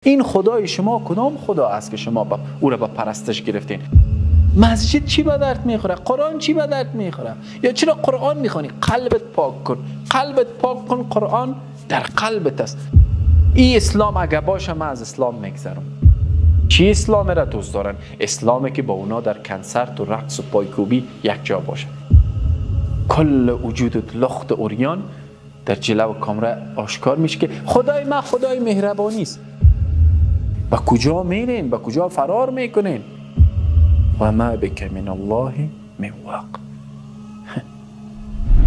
این خدای شما کدام خدا است که شما او را به پرستش گرفتین؟ مسجد چی به درد میخوره؟ قرآن چی به درد میخوره؟ یا چرا قرآن میخوانی؟ قلبت پاک کن، قلبت پاک کن. قرآن در قلبت است. این اسلام اگه باشه من از اسلام میگذرم. چی اسلام را دوست دارن؟ اسلامی که با اونا در کنسرت و رقص و پایکوبی یک جا باشه. کل وجودت لخت اوریان در جلو کامera آشکار میشه که خدای من خدای مهربانی است. با کجا میرین؟ با کجا فرار میکنین؟ و ما بک من الله من واق.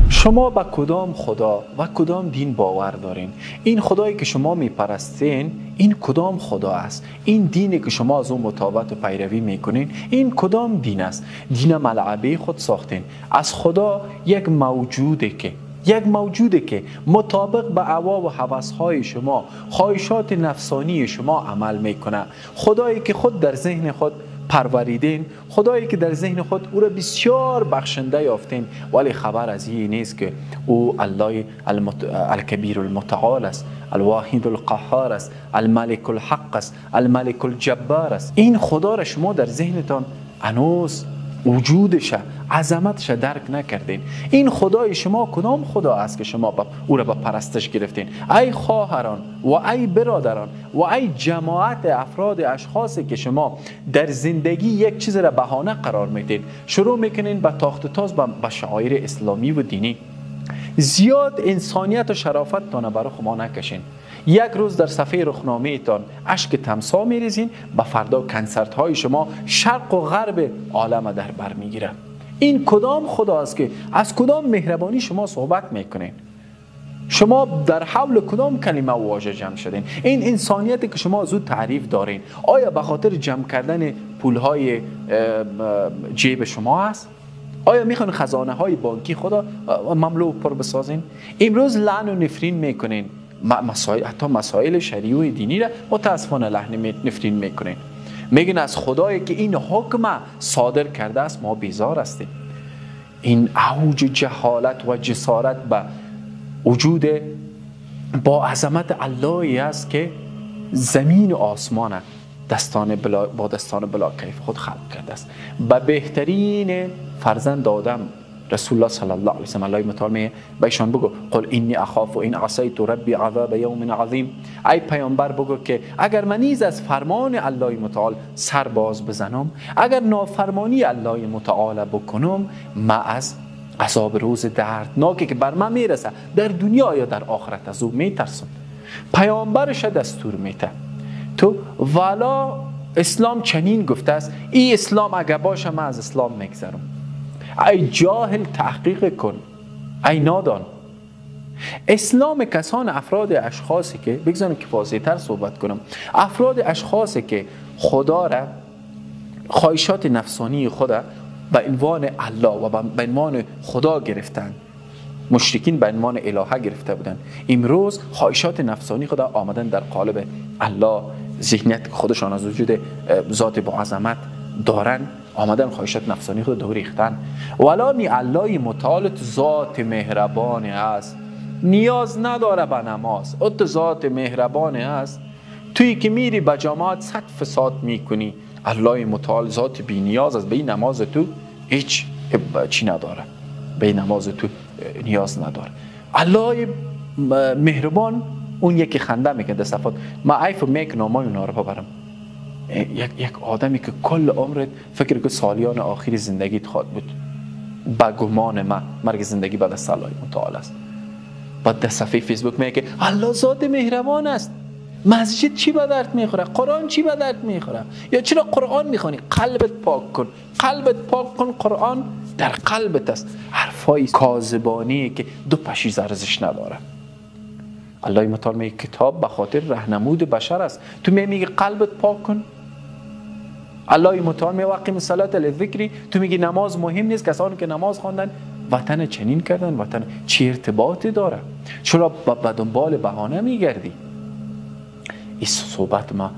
شما با کدام خدا و کدام دین باور دارین؟ این خدایی که شما میپرستین این کدام خدا است؟ این دینی که شما از اون مطابقت و پیروی میکنین این کدام دین است؟ دین ملعبه خود ساختین. از خدا یک موجوده که مطابق به اهوا و هوس‌های شما، خواهشات نفسانی شما عمل میکنه. خدایی که خود در ذهن خود پروریدین، خدایی که در ذهن خود او را بسیار بخشنده یافتین، ولی خبر از این نیست که او الله الکبیر المتعال است، الواحد القهار است، الملک الحق است، الملک الجبار است. این خدا را شما در ذهنتان هنوز وجودش، عظمتش درک نکردین. این خدای شما کدام خدا است که شما او را به پرستش گرفتین؟ ای خواهران و ای برادران و ای جماعت افراد اشخاصی که شما در زندگی یک چیز را بهانه قرار میدین، شروع میکنین به تاخت و تاز به شعائر اسلامی و دینی. زیاد انسانیت و شرافتتان برای خما نکشین. یک روز در صفحه رخنامه تان اشک تمسا میریزین، به فردا کنسرت های شما شرق و غرب عالم در بر میگیره. این کدام خدا است که از کدام مهربانی شما صحبت میکنین؟ شما در حول کدام کلمه و واژه جمع شدین؟ این انسانیتی که شما از او تعریف دارین آیا به خاطر جمع کردن پولهای جیب شما است؟ آیا میخوان خزانه های بانکی خدا مملو پر بسازین؟ امروز لعن و نفرین میکنین، حتی مسائل شرعی و دینی را متاسفانه لعن نفرین میکنین. میگن از خدایی که این حکم صادر کرده است ما بیزار هستیم. این اوج جهالت و جسارت به وجود با عظمت اللهی است که زمین و آسمان با دستان بلا کیف خود خلق کرده است. به بهترین فرزند آدم رسول الله صلی الله علیه و آله متعال میگه به ایشان بگو قل انی اخاف ان عصیت ربی عذاب یوم عظیم. ای پیامبر بگو که اگر من نیز از فرمان الله متعال سر باز بزنم، اگر نافرمانی الله متعال بکنم، من از عذاب روز دردناکی که بر من میرسه در دنیا یا در آخرت از او میترسم. پیامبرش دستور میده. تو والا اسلام چنین گفته است، این اسلام اگه باشه من از اسلام میگذرم. ای جاهل تحقیق کن، ای نادان. اسلام کسان افراد اشخاصی که بگذارم که واضح تر صحبت کنم، افراد اشخاصی که خدا را خواهشات نفسانی خدا به عنوان الله و به عنوان خدا گرفتن. مشرکین به عنوان الهه گرفته بودن، امروز خواهشات نفسانی خدا آمدن در قالب الله، ذهنیت خودشان از وجود ذات با عظمت دارن، آمدن خواهشات نفسانی خود دور ریختن. ولانی الله متعال ذات مهربانه است، نیاز نداره به نماز. ات ذات مهربانه است، توی که میری به جماعت صد فساد میکنی، الله متعال ذات بی نیاز است، به این نماز تو هیچ چی نداره، به این نماز تو نیاز نداره. الله مهربان اون یکی خنده میکنه صفات. ما عیف میکنم اونا رو ببرم. یک آدمی که کل عمرت فکر که سالیان آخری زندگیت خواد بود، با گمان من مرگ زندگی بعد از الله متعال است. بعد در صفحه فیسبوک میگه الله ذات مهربان است. مسجد چی به درد میخوره؟ قرآن چی به درد میخوره؟ یا چرا قرآن میخوانی؟ قلبت پاک کن، قلبت پاک کن. قرآن در قلبت است. حرفای کاذبانی که دو پشیز ارزش نداره. الله متعال میگه کتاب به خاطر راهنمود بشر است، تو میگی قلبت پاک کن. الله متعال میگه واقیم الصلاه للذکر، تو میگی نماز مهم نیست. کسانی که نماز خواندن وطن چنین کردن، وطن چه ارتباطی داره؟ چرا به دنبال بهانه میگردی؟ این صحبت ما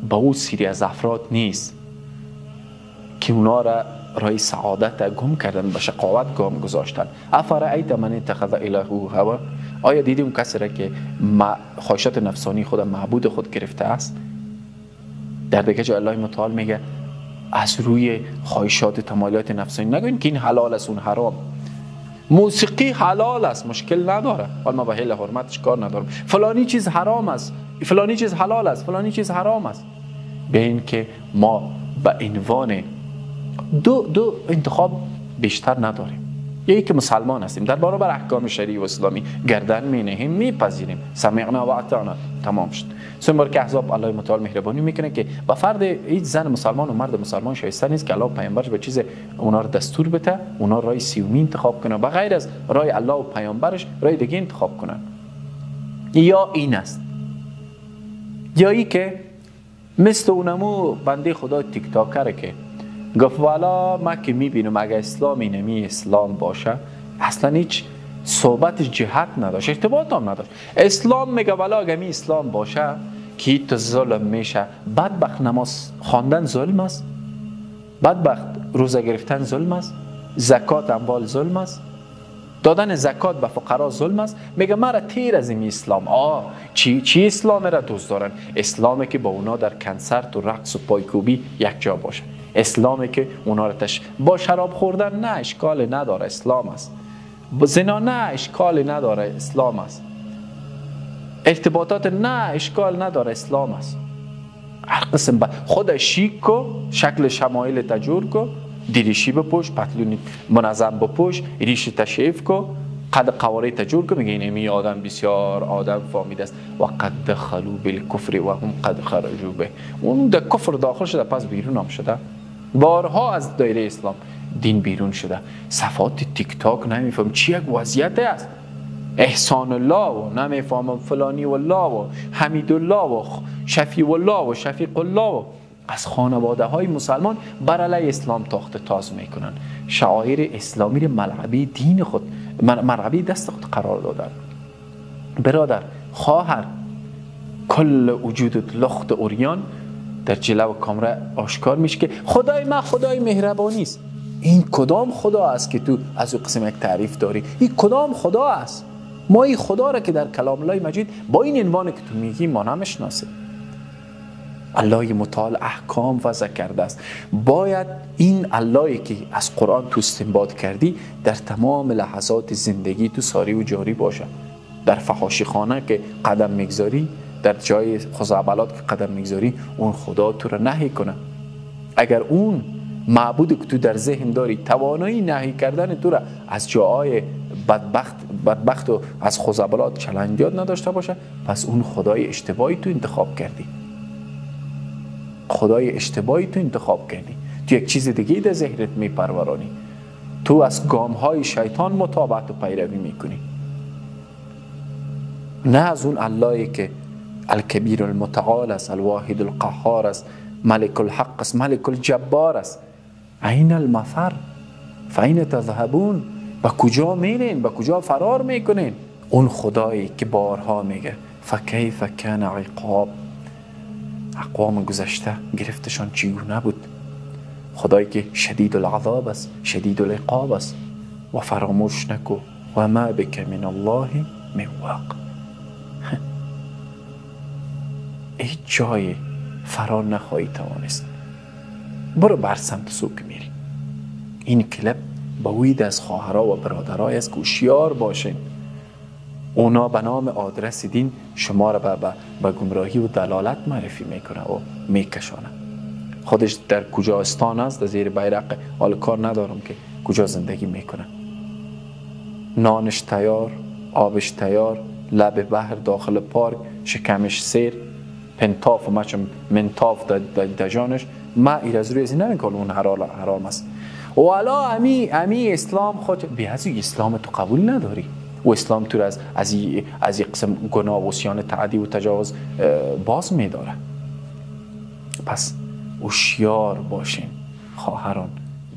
با اون سری از افراد نیست که اونا را رای سعادت گم کردن، به شقاوت گام گذاشتن. افرأیت من اتخذ الهه هوا، آیا دیدی اون کسی را که خواهشات نفسانی خود معبود خود گرفته است؟ در دیگه جای الله متعال میگه از روی خواهشات تمایلات نفسانی نگوین که این حلال است اون حرام. موسیقی حلال است، مشکل نداره، ولی ما به حل حرمتش کار ندارم. فلانی چیز حرام است، فلانی چیز حلال است، فلانی چیز حرام است. به این که ما به عنوان دو انتخاب بیشتر نداریم. یکی که مسلمان هستیم، در برابر احکام شرعی و اسلامی گردن می‌نهیم، میپذیریم، سمعنا و اطعنا، تمام شد. سوم که احزاب الله متعال مهربانی میکنه که با فرد هیچ زن مسلمان و مرد مسلمان شایسته نیست که الله پیامبرش به چیز اونا رو دستور بده، اونا راه سیومی انتخاب کنن و غیر از راه الله و پیامبرش راه دیگه انتخاب کنن. یا این است، یا ای که مثل اونمو بنده خدا تیک تاکره که گفت والا ما که میبینم اگه اسلام اینمی اسلام باشه اصلا هیچ صحبتش جهت نداشت، ارتباط هم نداشت. اسلام میگه والا اگه می اسلام باشه که تو ظلم میشه. بدبخت نماز خواندن ظلم است، بدبخت روزه گرفتن ظلم است، زکات اموال ظلم است، دادن زکات به فقرا ظلم است. میگه مرا تیر از این اسلام. چی اسلام را دوست دارن؟ اسلامی که با اونا در کنسرت و رقص و پایکوبی یک جا باشه، اسلامی که اونا را با شراب خوردن نه اشکال نداره، اسلام است. با زنا نه اشکال نداره، اسلام است. ارتباطات نه اشکال نداره، اسلام است. هر قسم خود شیک کو، شکل شمایل تجور کو، دیریشی بپوش، پتلون منظم بپوش، ریش تشریف کو، قد قواره تجور کو. میگه اینمی آدم بسیار آدم فهمیده است. و قد دخلوا بالکفر و هم قد خرجوا به. اون در کفر داخل شده پس بیرون هم شده. بارها از دایره اسلام دین بیرون شده. صفات تیک تاک نمیفهم چی یک وضعیت است. احسان الله و نمیفهمم فلانی والله و حمید الله و شفیع الله و شفیق الله و از خانواده های مسلمان بر علیه اسلام تاخت تاز میکنن. شعائر اسلامی رو ملعبه دین خود، ملعبه دست خود قرار دادن. برادر، خواهر، کل وجودت لخت اوریان در جلو کامره آشکار میشه که خدای ما خدای مهربانی است. این کدام خدا است که تو از اون قسم یک تعریف داری؟ این کدام خدا است؟ ما این خدا را که در کلام الله مجید با این عنوان که تو میگی ما نمیشناسیم. الله متعال احکام وضع کرده است. باید این اللهی که از قرآن تو استنباط کردی در تمام لحظات زندگی تو ساری و جاری باشه. در فحاشی خانه که قدم میگذاری، در جای خزعبلات که قدم میگذاری، اون خدا تو را نهی کنه. اگر اون معبودی که تو در ذهن داری توانایی نهی کردن تو را از جاهای بدبخت و از خزعبلات چلنجات نداشته باشه، پس اون خدای اشتباهی تو انتخاب کردی. خدای اشتباهی تو انتخاب کردی. تو یک چیز دیگه در ذهنت میپرورانی. تو از گامهای شیطان متابعت و پیروی میکنی، نه از اون اللهی که الکبیر المتعال است، الواحد القهار است، ملک الحق است، ملک الجبار است. این المفر فاین تذهبون؟ با کجا میرین؟ با کجا فرار میکنین؟ اون خدایی که بارها میگه فکیف کان عقاب، اقوام گذشته گرفتشان چگونه بود. خدایی که شدید العذاب است، شدید العقاب است. و فراموش نکو و ما بک من الله من واق. هیچ جای فرار نخواهی توانست. برو بر سمت سوک میری. این کلپ با وید از خواهرها و برادرای از گوشیار باشین. اونا به نام آدرس دین شما را به گمراهی و دلالت معرفی میکنه و میکشانه. خودش در کجا استان است، در زیر بیرق، حال کار ندارم که کجا زندگی میکنه. نانش تیار، آبش تیار، لب بحر داخل پارک، شکمش سیر، پنتاف و مچم منتاف در جانش. ما ایر از روی از این نمیکنم اون حرام است. والا امی اسلام خود بیازی اسلام تو قبول نداری و اسلام تو از این قسم گناه و عصیان تعدی و تجاوز باز میداره. پس هوشیار باشین خواهران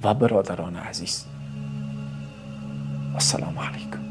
و برادران عزیز. السلام علیکم.